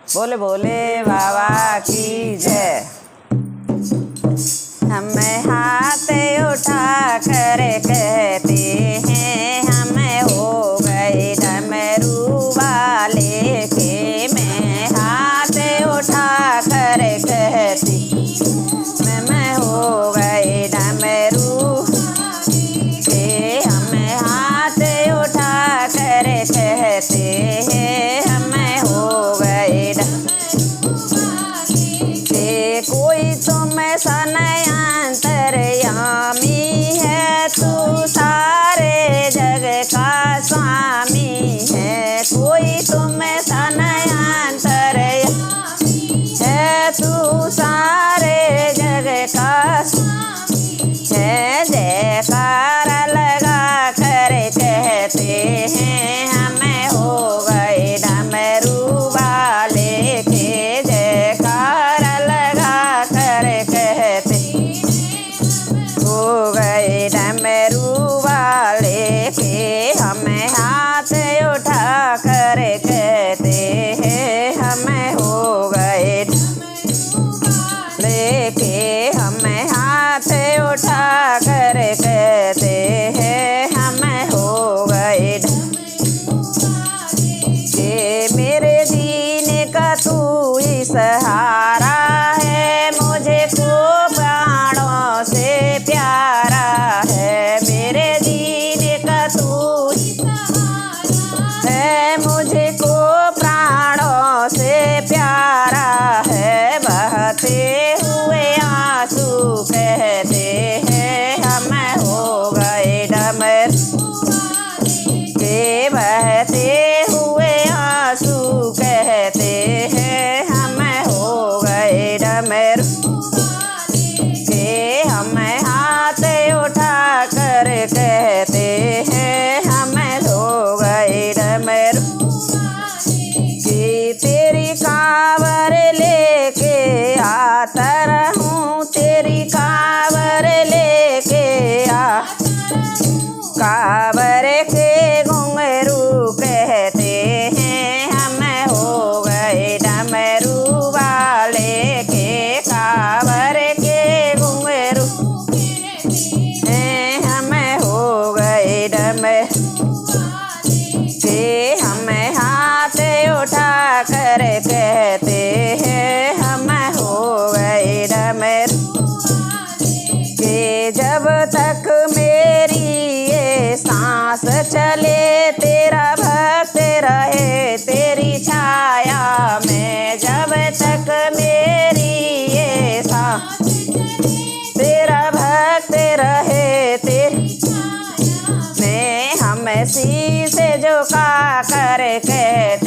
बोले बोले बाबा की जय। हमें हाथ उठा कर कहते हैं हमें हो गए डमरू वाले के। मैं हाथ उठा कर कहती मैं हो गए डमरू के। हमें हाथ उठा कर कहते हैं हमें हो गए के। कोई तुम सनया अंतर्यामी है, तू सारे जग का स्वामी है। कोई तुम सनया अंतर्यामी है, तू सारे जग का है। जयकार लगा कर कहते हैं हमें हो गए डमरू वाले के। जयकार लगा कर कहते हो गए डमरू वाले के। हमें हाथ उठा कर कहते हैं हमें हो गए लेके। हमें हाथ उठा कर कहते हैं हमें हो गए के। मेरे दीन का तू ही सहारा है, मुझे को प्राणों से प्यारा है। मेरे दीन का तू ही सहारा है, मुझे को प्राणों से प्यारा है। बहते हुए आंसू कहते हैं हमें हो गए डमरू के। बहते हुए आंसू कहते हैं हमें हो गए डमरू के। हमें हाथ उठा कर कहते हैं हमें हो गए डमरू के। तेरी कांवर लेके आता रहूं, तेरी कांवर लेके कांवर के घुंघरू कहते हैं हमें हो गए डमरू वाले के। कांवर के घुंघरू हमें हो गए डमरू के। हमें हाथ उठा कर कहते हैं हमें हो गए डमरू के। जब तक मेरी ये सांस चले तेरा भक्त रहे तेरी छाया में। जब तक मेरी ये सांस तेरा भक्त रहे तेरी में। हमें शीश झुका कर कहते